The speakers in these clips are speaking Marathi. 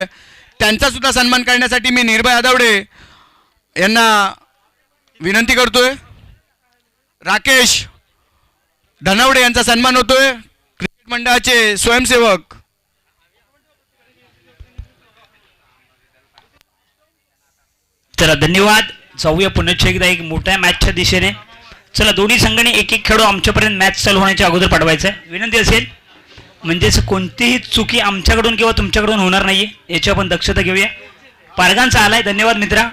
त्यांचा सुद्धा सन्मान करण्यासाठी मी निर्भय आदवडे यांना विनंती करतोय. राकेश धनवडे यांचा सन्मान होतोय. क्रिकेट मंडळाचे स्वयंसेवक. चला धन्यवाद. जाऊया पुन्हा एकदा एक मोठ्या मॅचच्या दिशेने. चला दोन्ही संघाने एक एक खेळू आमच्यापर्यंत मॅच चालू होण्याच्या अगोदर पाठवायचं आहे. विनंती असेल म्हणजेच कोणतीही चुकी आमच्याकडून किंवा तुमच्याकडून होणार नाही याची आपण दक्षता घेऊया. पारगांचा आलाय. धन्यवाद मित्रा.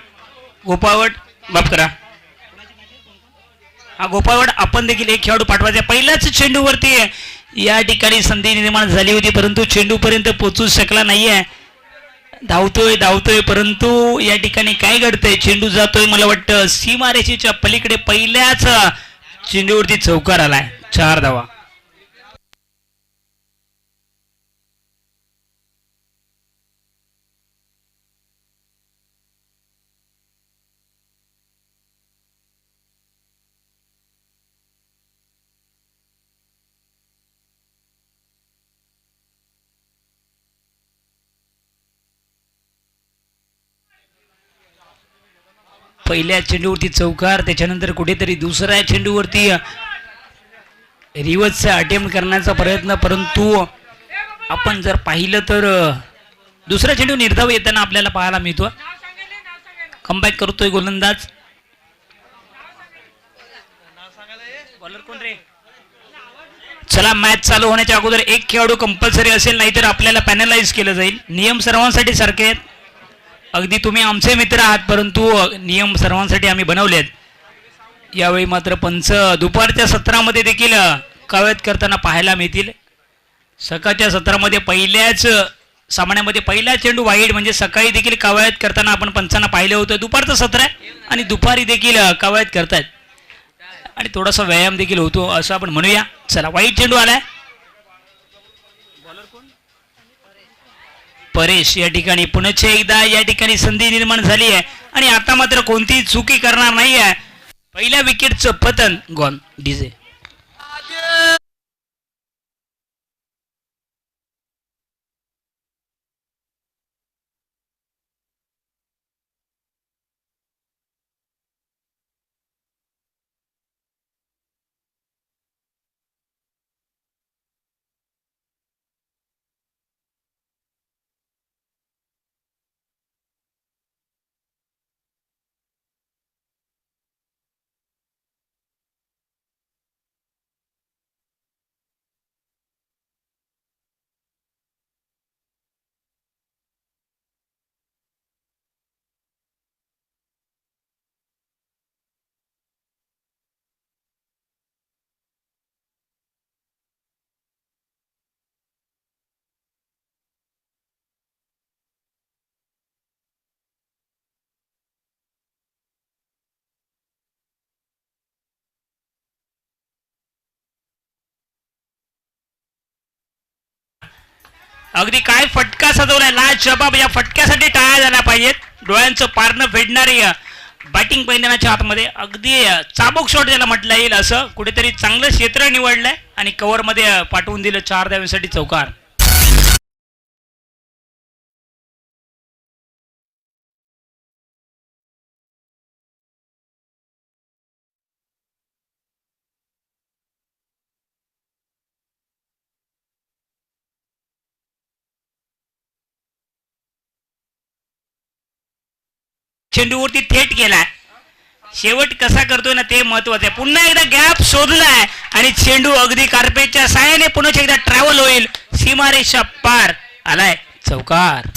गोपावड बाप करा. हा गोपावड आपण देखील एक खेळाडू पाठवायचा. पहिल्याच चेंडूवरती या ठिकाणी संधी निर्माण झाली होती परंतु चेंडूपर्यंत पोहोचू शकला नाहीये. धावतोय परंतु या ठिकाणी काय घडतंय. चेंडू जातोय मला वाटतं सीमारेषेच्या पलीकडे. पहिल्याच चेंडूवरती चौकार आलाय. 4 धावा. पहिल्या चेंडूवरती चौकार. त्याच्यानंतर कुठेतरी दुसऱ्या चेंडूवरती रिव्हर्सचा अटेम्प्ट करण्याचा प्रयत्न परंतु आपण जर पाहिलं तर दुसरा चेंडू निर्धाव येताना आपल्याला पाहायला मिळतो. कमबॅक करतोय गोलंदाज. बॉलर कोण रे. चला मॅच चालू होण्याच्या अगोदर एक खेळाडू कंपल्सरी असेल नाहीतर आपल्याला पॅनलाइज केलं जाईल. नियम सर्वांसाठी सारखे आहेत. अगदी तुम्ही आमचे मित्र आहात परंतु नियम सर्वांसाठी आम्ही बनवलेत. यावेळी मात्र पंच दुपारच्या सत्रामध्ये देखील कवायत करताना पाहायला मिळतील. सकाळच्या सत्रामध्ये पहिल्याच सामन्यामध्ये पहिला चेंडू वाईड म्हणजे सकाळी देखील कवायत करताना आपण पंचांना पाहिलं होतं. दुपारचं सत्र आहे आणि दुपारी देखील कवायत करतायत आणि थोडासा व्यायाम देखील होतो असं आपण म्हणूया. चला वाईड चेंडू आलाय. परेश या ठिकाणी पुन्हा एकदा या ठिकाणी संधी निर्माण झाली आहे आणि आता मात्र कोणतीही चुकी करणार नाही आहे. पहिल्या विकेटचं पतन. Gone DJ. अगदी काय फटका सजवलाय. लाज जबाब. या फटक्यासाठी टाळ्या झाल्या पाहिजेत. डोळ्यांचं पारणं फेडणारी बॅटिंग मैदानाच्या आतमध्ये अगदी चाबूक शॉट ज्याला म्हटलं येईल असं कुठेतरी चांगलं क्षेत्र निवडलंय आणि कव्हरमध्ये पाठवून दिलं. 4 धावांसाठी चौकार. चेंडूवरती थेट गेलाय. शेवट कसा करतोय ना ते महत्वाचं आहे. पुन्हा एकदा गॅप शोधलाय आणि चेंडू अगदी कार्पेटच्या साहाय्याने पुन्हा एकदा ट्रॅव्हल होईल. सीमारेषा पार आलाय. चौकार.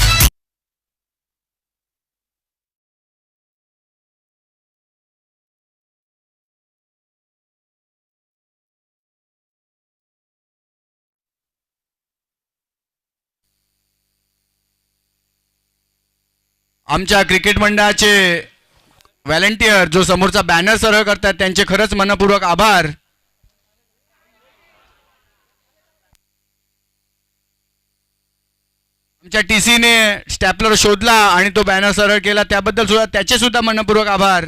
आमच्या क्रिकेट मंडळाचे व्हॉलंटियर जो समोरचा बॅनर सरळ करतात त्यांचे खरंच मनपूर्वक आभार. आमच्या टीसीने स्टॅपलर शोधला आणि तो बॅनर सरळ केला त्याबद्दल सुद्धा त्याचे सुद्धा मनपूर्वक आभार.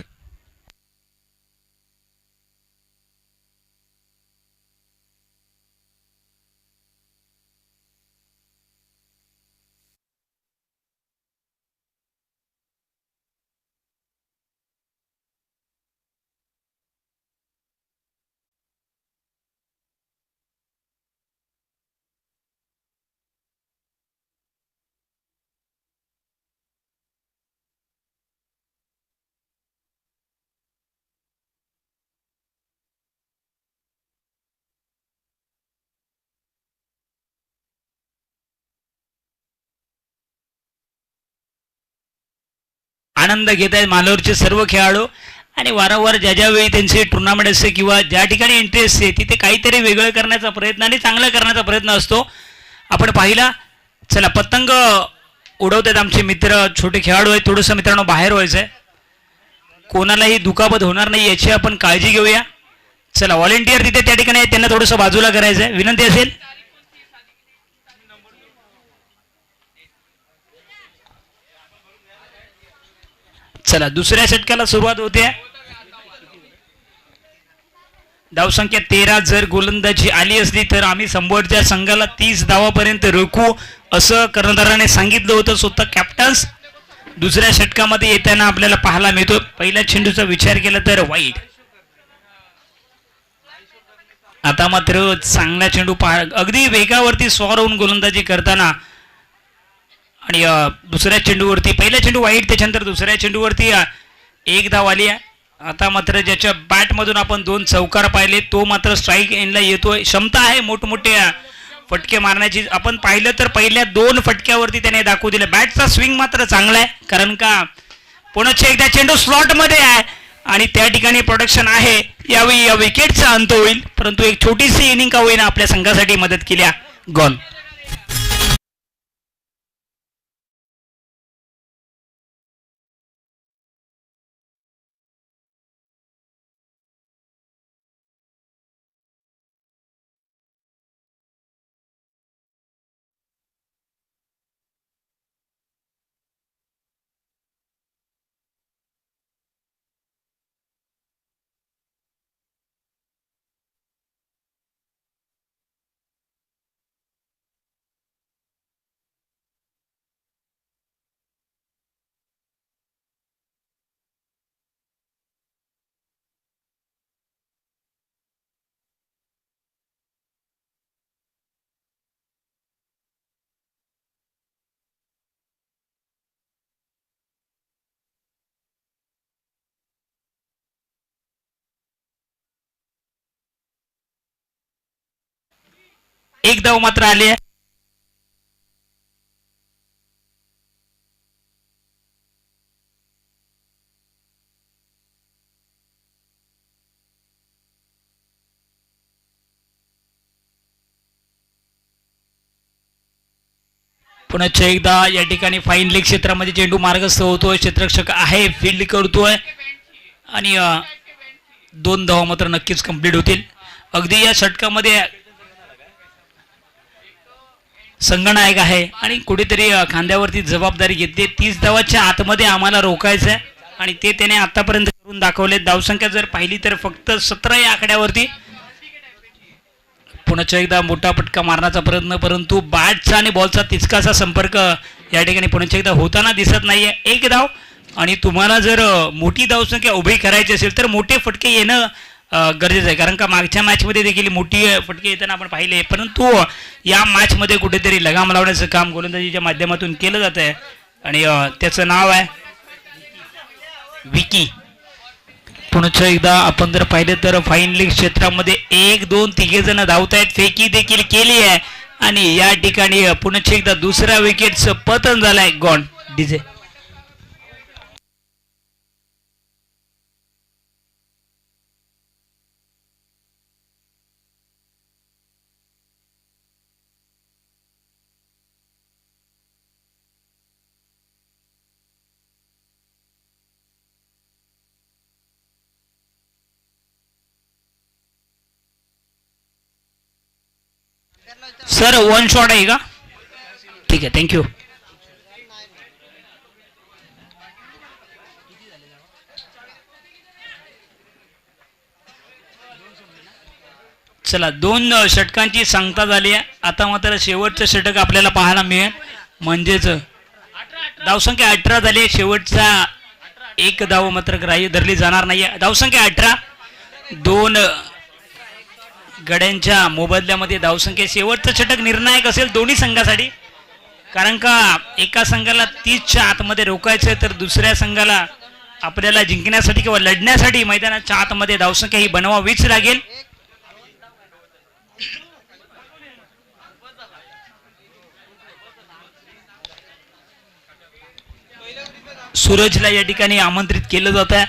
आनंद घेत आहेत मालवरचे सर्व खेळाडू. आणि वारंवार ज्या ज्यावेळी त्यांचे टुर्नामेंट असते किंवा ज्या ठिकाणी एंट्री असते तिथे काहीतरी वेगळं करण्याचा प्रयत्न आणि चांगलं करण्याचा प्रयत्न असतो. आपण पाहिला. चला पतंग उडवत आहेत आमचे मित्र, छोटे खेळाडू आहेत. थोडंसं मित्रांनो बाहेर व्हायचं आहे, कोणालाही दुखापत होणार नाही याची आपण काळजी घेऊया. चला व्हॉलेंटियर तिथे त्या ठिकाणी आहेत, त्यांना थोडंसं बाजूला करायचं आहे, विनंती असेल. चला दुसऱ्या षटकाला सुरुवात होते. धावसंख्या 13. जर गोलंदाजी आली असली तर आम्ही समोरच्या संघाला 30 धावापर्यंत रोखू असं कर्णधाराने सांगितलं होतं, स्वतः कॅप्टन्स. दुसऱ्या षटकामध्ये येताना आपल्याला पाहायला मिळतो. पहिल्या चेंडूचा विचार केला तर वाईट. आता मात्र चांगला चेंडू अगदी वेगावरती स्वार होऊन गोलंदाजी करताना आणि दुसऱ्या चेंडूवरती पहिला चेंडू वाईट, त्याच्यानंतर दुसऱ्या चेंडूवरती एक धाव आली आहे. आता मात्र ज्याच्या बॅटमधून आपण 2 चौकार पाहिले तो मात्र स्ट्राईक एंडला येतोय. क्षमता आहे मोठमोठे फटके मारण्याची. आपण पाहिलं तर पहिल्या 2 फटक्यावरती त्याने दाखवू दिलं. बॅटचा स्विंग मात्र चांगला आहे, कारण का पुन्हा एकदा चेंडू स्लॉटमध्ये आहे आणि त्या ठिकाणी प्रोडक्शन आहे. यावेळी या विकेटचा अंत होईल, परंतु एक छोटीशी इनिंग का होईना आपल्या संघासाठी मदत केल्या. गॉल. एक धाव मात्र आली आहे. पुन्हा एकदा या ठिकाणी फाईन लेग क्षेत्रामध्ये चेंडू मार्गस्थ होतोय. क्षेत्ररक्षक आहे, फील्ड करतोय आणि 2 धावा मात्र नक्कीच कंप्लीट होतील. अगदी या षटकामध्ये संघनायक आहे आणि कुठेतरी खांद्यावरती जबाबदारी घेतली. 30 धावाच्या आतमध्ये आम्हाला रोखायचं आहे आणि ते त्याने आतापर्यंत करून दाखवले. धावसंख्या जर पाहिली तर फक्त 17 या आकड्यावरती. पुन्हा एकदा मोठा फटका मारण्याचा प्रयत्न, परंतु बॅटचा आणि बॉलचा तितकासा संपर्क या ठिकाणी पुन्हा एकदा होताना दिसत नाहीये. एक धाव. आणि तुम्हाला जर मोठी धावसंख्या उभी करायची असेल तर मोठे फटके येणं गरजेचं आहे, कारण का मागच्या मॅचमध्ये देखील मोठी फटके येताना आपण पाहिले, परंतु या मॅचमध्ये कुठेतरी लगाम लावण्याचं काम गोलंदाजीच्या माध्यमातून केलं जात आहे आणि त्याचं नाव आहे विकी. पुन्हा एकदा आपण जर पाहिलं तर फाईन लीग क्षेत्रामध्ये 1, 2, 3 जण धावत आहेत. फेकी देखील केली आहे आणि या ठिकाणी पुन्हा एकदा दुसऱ्या विकेटचं पतन झालंय. Gone DJ. सर 1 शॉट आहे का? ठीक आहे, थँक्यू. चला 2 षटकांची सांगता झाली आहे. आता मात्र शेवटचं षटक आपल्याला पाहायला मिळेल, म्हणजेच धावसंख्या 18 झाली आहे. शेवटचा एक धाव मात्र ग्राह्य धरली जाणार नाहीये. धावसंख्या 18. 2 गड्यांच्या मोबदल्यामध्ये धावसंख्या. शेवटचं षटक निर्णायक असेल दोन्ही संघासाठी, कारण का एका संघाला 30च्या आतमध्ये रोखायचं तर दुसऱ्या संघाला आपल्याला जिंकण्यासाठी किंवा लढण्यासाठी मैदानाच्या आतमध्ये धावसंख्या ही बनवावीच लागेल. सूरजला या ठिकाणी आमंत्रित केलं जात आहे.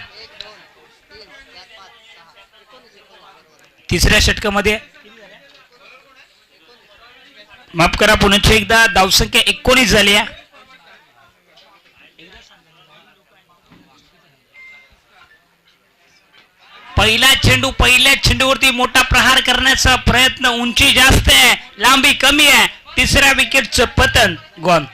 तिसऱ्या षटकामध्ये माफ करा पुन्हा एकदा धावसंख्या 19 झाली आहे. पहिला चेंडू पहिल्या चेंडूवरती मोठा प्रहार करण्याचा प्रयत्न. उंची जास्त आहे, लांबी कमी आहे. तिसऱ्या विकेटचं पतन. गॉन.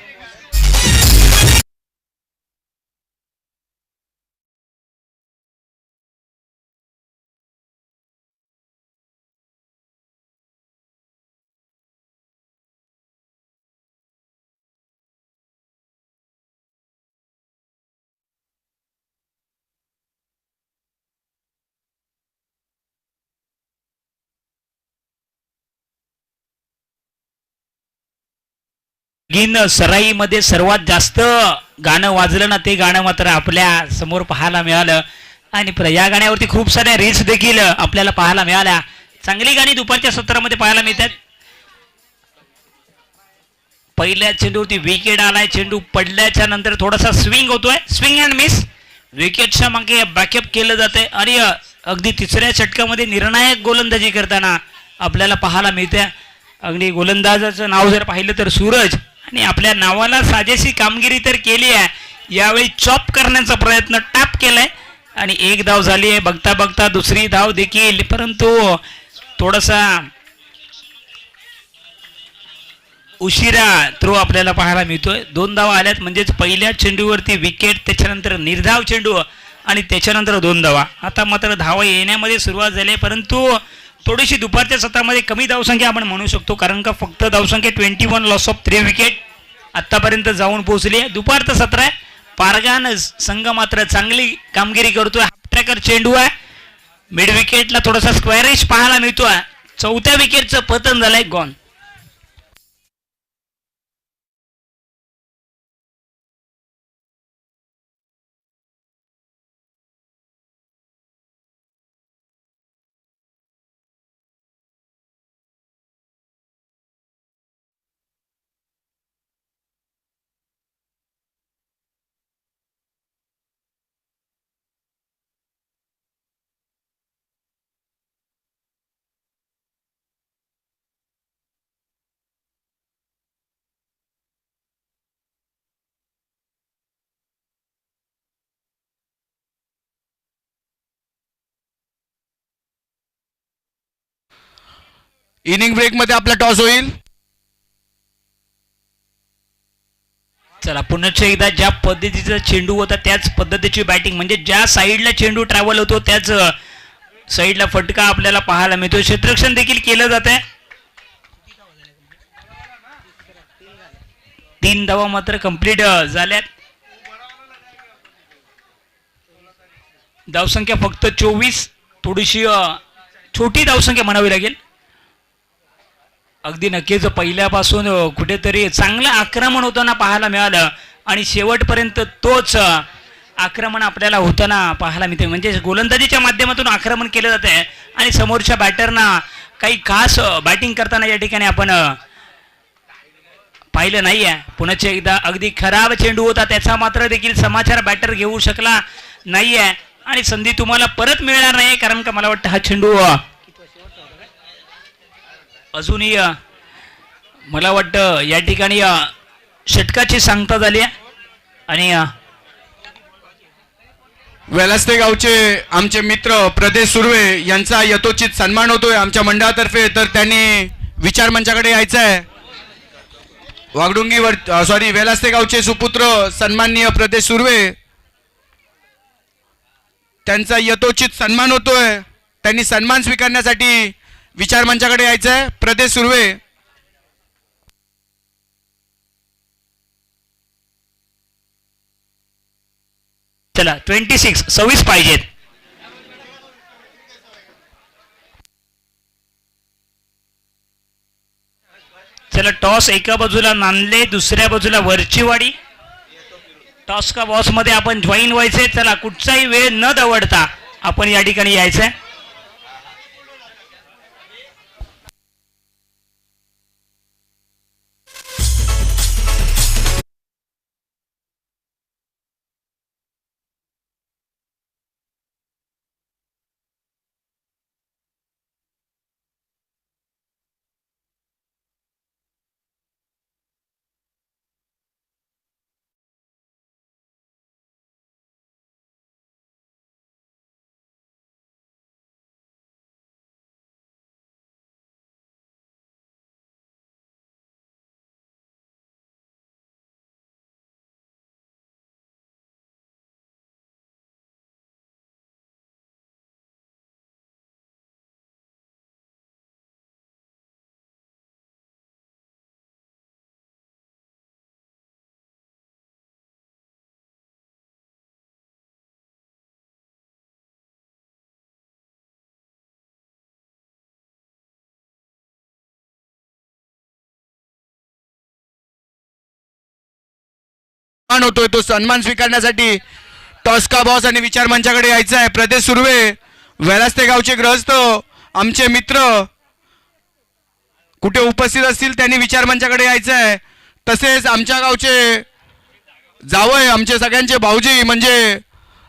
गिन सराईमध्ये सर्वात जास्त गाणं वाजलं ना, ते गाणं मात्र आपल्या समोर पाहायला मिळालं. आणि या गाण्यावरती खूप साऱ्या रील्स देखील आपल्याला पाहायला मिळाल्या. चांगली गाणी दुपारच्या सत्रामध्ये पाहायला मिळतात. पहिल्या चेंडूवरती विकेट आलाय. चेंडू पडल्याच्या नंतर थोडासा स्विंग होतोय, स्विंग अँड मिस. विकेटच्या मागे बॅकअप केलं जातंय आणि अगदी तिसऱ्या षटकामध्ये निर्णायक गोलंदाजी करताना आपल्याला पाहायला मिळते. अगदी गोलंदाजाचं नाव जर पाहिलं तर सूरज, आणि आपल्या नावाला साजेशी कामगिरी तर केली आहे. यावेळी चॉप करण्याचा प्रयत्न टॅप केलाय आणि एक धाव झाली आहे. बघता बघता दुसरी धाव देखील, परंतु थोडासा उशिरा थ्रो आपल्याला पाहायला मिळतोय. 2 धावा आल्यात, म्हणजेच पहिल्या चेंडूवरती विकेट, त्याच्यानंतर निर्धाव चेंडू आणि त्याच्यानंतर 2 धावा. आता मात्र धावा येण्यामध्ये सुरुवात झाली, परंतु थोडीशी दुपारच्या सत्रामध्ये कमी धावसंख्या आपण म्हणू शकतो, कारण का फक्त धावसंख्या 21, लॉस ऑफ 3 विकेट आतापर्यंत जाऊन पोहोचली आहे. दुपारचं सत्र आहे. पारगान संघ मात्र चांगली कामगिरी करतोय. हाफ ट्रॅकर चेंडू आहे. मिड विकेटला थोडासा स्क्वेअरिश पाहायला मिळतोय. 4थ्या विकेटचं पतन झालंय. गॉन. इनिंग ब्रेक मध्ये आपला टॉस होईल. चला पुन्हा एकदा ज्या पद्धतीचा चेंडू होता त्याच पद्धतीची बॅटिंग, म्हणजे ज्या साईडला चेंडू ट्रॅव्हल होतो त्याच साईडला फटका आपल्याला पाहायला मिळतो. क्षेत्ररक्षण देखील केलं जात आहे. 3 धावा मात्र कंप्लीट झाल्यात. धावसंख्या फक्त 24, थोडीशी छोटी धावसंख्या म्हणावी लागेल. अगदी नक्कीच पहिल्यापासून कुठेतरी चांगलं आक्रमण होताना पाहायला मिळालं आणि शेवटपर्यंत तोच आक्रमण आपल्याला होताना पाहायला मिळते. म्हणजे गोलंदाजीच्या माध्यमातून आक्रमण केलं जात आहे आणि समोरच्या बॅटरना काही खास बॅटिंग करताना या ठिकाणी आपण पाहिलं नाही आहे. पुन्हा एकदा अगदी खराब चेंडू होता, त्याचा मात्र देखील समाचार बॅटर घेऊ शकला नाही आहे आणि संधी तुम्हाला परत मिळणार नाही, कारण का मला वाटतं हा चेंडू अजूनही मला वाटतं या ठिकाणी षटकाची सांगता झाली आहे. आणि वेलास्ते गावचे आमचे मित्र प्रदेश सुर्वे यांचा यथोचित सन्मान होतोय आमच्या मंडळातर्फे, तर त्यांनी विचार मंचाकडे यायचं आहे. वागडुंगी वेलास्ते गावचे सुपुत्र सन्माननीय प्रदेश सुर्वे, त्यांचा यथोचित सन्मान होतोय. त्यांनी सन्मान स्वीकारण्यासाठी विचार मंचाकडे यायचं आहे. प्रदेश सुर्वे. चला 26 पाहिजेत. चला टॉस एका बाजूला नांदले, दुसऱ्या बाजूला वरचीवाडी. टॉस का बॉस मध्ये आपण जॉईन व्हायचे. चला कुठचाही वेळ न दवडता आपण या ठिकाणी यायचंय. सन्मान होतोय तो सन्मान स्वीकारण्यासाठी टॉस्का बॉस आणि विचार मंचाकडे यायचं आहे. प्रदेश सुर्वे वेलास्ते गावचे ग्रहस्थ आमचे मित्र कुठे उपस्थित असतील त्यांनी विचार मंचाकडे यायचं आहे. तसेच आमच्या गावचे जावय आमचे सगळ्यांचे भाऊजी म्हणजे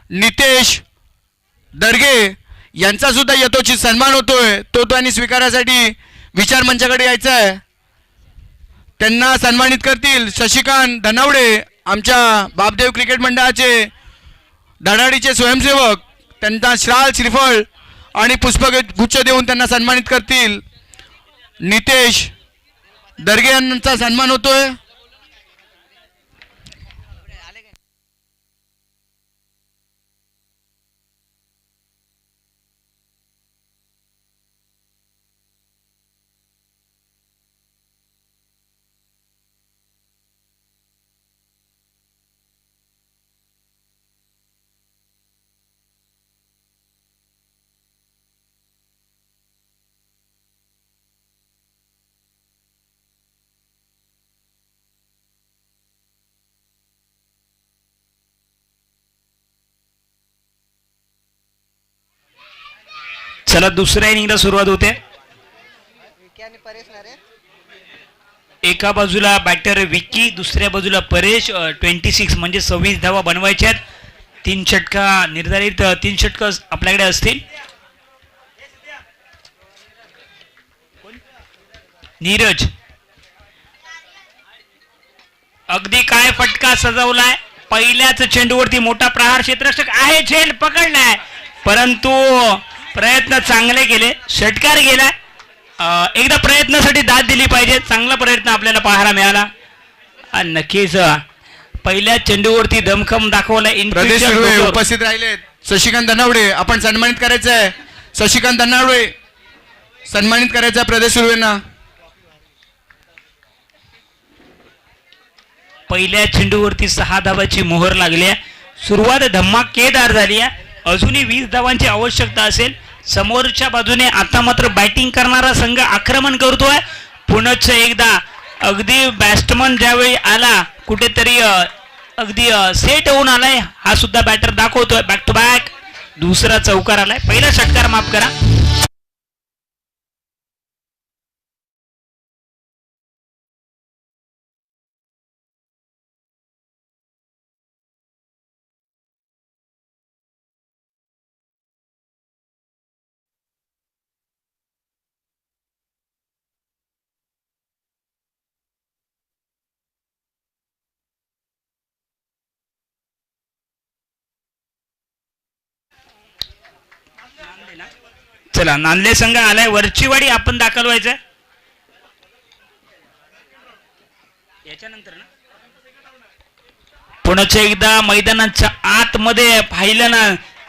नितेश दर्गे यांचा सुद्धा यथोचित सन्मान होतोय तो त्यांनी स्वीकारासाठी विचार मंचाकडे यायचा आहे. त्यांना सन्मानित करतील शशिकांत धनावडे आमच्या बापदेव क्रिकेट मंडळाचे धडाडीचे स्वयंसेवक. त्यांना श्राल श्रीफळ आणि पुष्पगुच्छ देऊन त्यांना सन्मानित करतील. नितेश दर्गे यांचा सन्मान होतोय. चला दुसऱ्या इनिंगला सुरुवात होते. एका बाजूला बॅटर विक्की दुसऱ्या बाजूला परेश. 26 म्हणजे 26 धावा बनवायच्यात. 3 षटका निर्धारित 3 षटक आपल्याकडे असतील. नीरज अगदी काय फटका सजवलाय. पहिल्याच चेंडूवरती मोठा प्रहार. क्षेत्ररक्षक आहे झेल पकडलाय परंतु प्रयत्न चांगले केले. षटकार गेला. एकदा प्रयत्नासाठी दाद दिली पाहिजे. चांगला प्रयत्न आपल्याला पाहायला मिळाला. नक्कीच पहिल्या चेंडूवरती दमखम दाखवला. प्रदेश सुर्वे उपस्थित राहिले. शशिकांत धनावडे आपण सन्मानित करायचं आहे. शशिकांत धनावडे सन्मानित करायचं आहे प्रदेश सुर्वेंना. पहिल्या चेंडूवरती 6 धावाची मोहर लागली. सुरुवात धमाकेदार झाली. अजूनही 20 धावांची आवश्यकता असेल. समोरच्या बाजूने आता मात्र बॅटिंग करणारा संघ आक्रमण करतोय. पुनश्च एकदा अगदी बॅट्समन ज्यावेळी आला कुठेतरी अगदी सेट होऊन आलाय. हा सुद्धा बॅटर दाखवतोय. बॅक टू बॅक दुसरा चौकार आलाय. पहिला षटकार माफ करा. चला नांदले संघ आलाय. वरचीवाडी आपण दाखल व्हायचं. याच्यानंतर ना पुन्हा एकदा मैदानाच्या आतमध्ये पाहिलं ना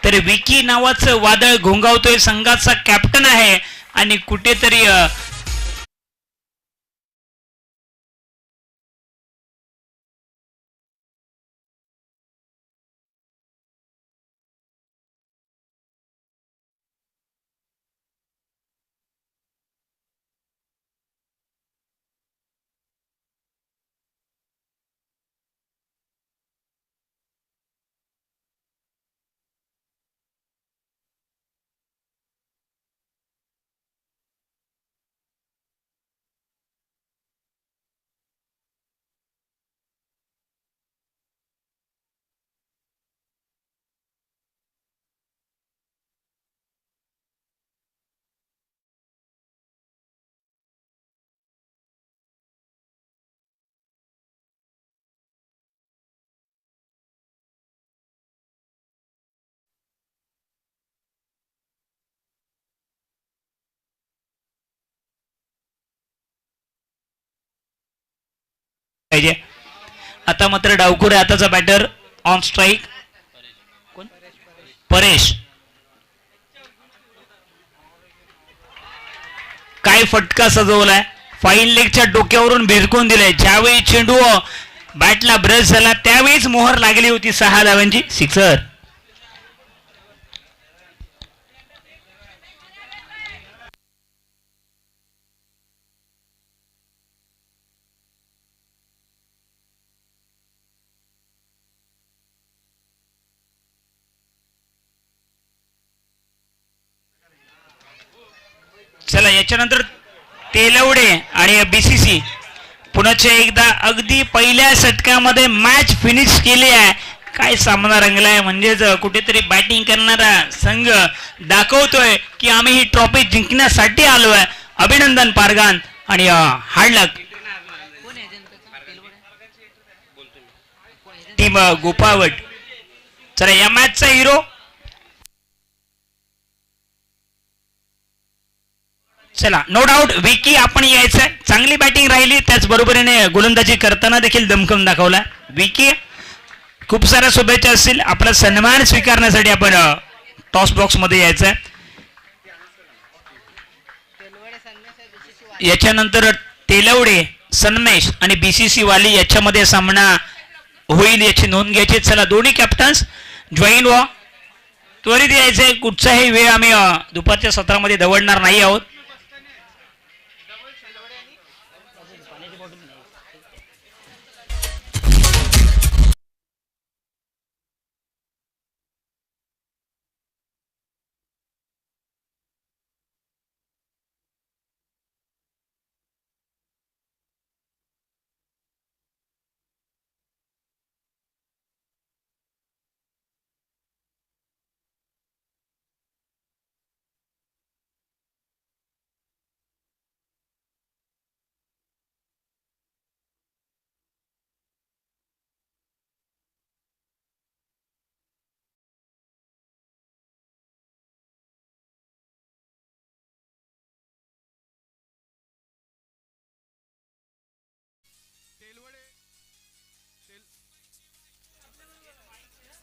तर विकी नावाचं वादळ घोंगावतोय. संघाचा कॅप्टन आहे आणि कुठेतरी पाहिजे. आता मात्र डावखुरे आताचा बॅटर ऑन स्ट्राईक परेश. काय फटका सजवलाय. फाईन लेगच्या डोक्यावरून भिरकून दिलाय. ज्यावेळी चेंडू बॅटला ब्रश झाला त्यावेळीच मोहर लागली होती 6 धावांची. सिक्सर. याच्यानंतर तेलवडे आणि बीसीसी पुन्हा एकदा अगदी पहिल्या षटकामध्ये मॅच फिनिश केली आहे. काय सामना रंगलाय, म्हणजेच कुठेतरी बॅटिंग करणारा संघ दाखवतोय की आम्ही ही ट्रॉफी जिंकण्यासाठी आलोय. अभिनंदन पारगान आणि हार्ड लक टीम गोपावट. चला या मॅचचा हिरो चला नो डाऊट विकी आपण यायचंय. चांगली बॅटिंग राहिली, त्याचबरोबरीने गोलंदाजी करताना देखील दमखम दाखवला. विकी खूप साऱ्या शुभेच्छा असतील. आपला सन्मान स्वीकारण्यासाठी आपण टॉस बॉक्स मध्ये यायचंय. याच्यानंतर तेलवडे सन्मेश आणि बीसीसी वाली याच्यामध्ये सामना होईल याची नोंद घ्यायची. चला दोन्ही कॅप्टन्स जॉईन व्हा, त्वरित यायचंय. कुठचाही वेळ आम्ही दुपारच्या सत्रामध्ये दवडणार नाही आहोत.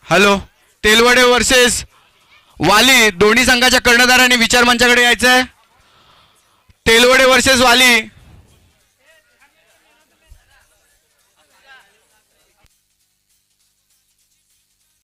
हॅलो, तेलवडे वर्सेस वाली दोन्ही संघाच्या कर्णधारांनी विचार मंचाकडे यायचंय. तेलवडे वर्सेस वाली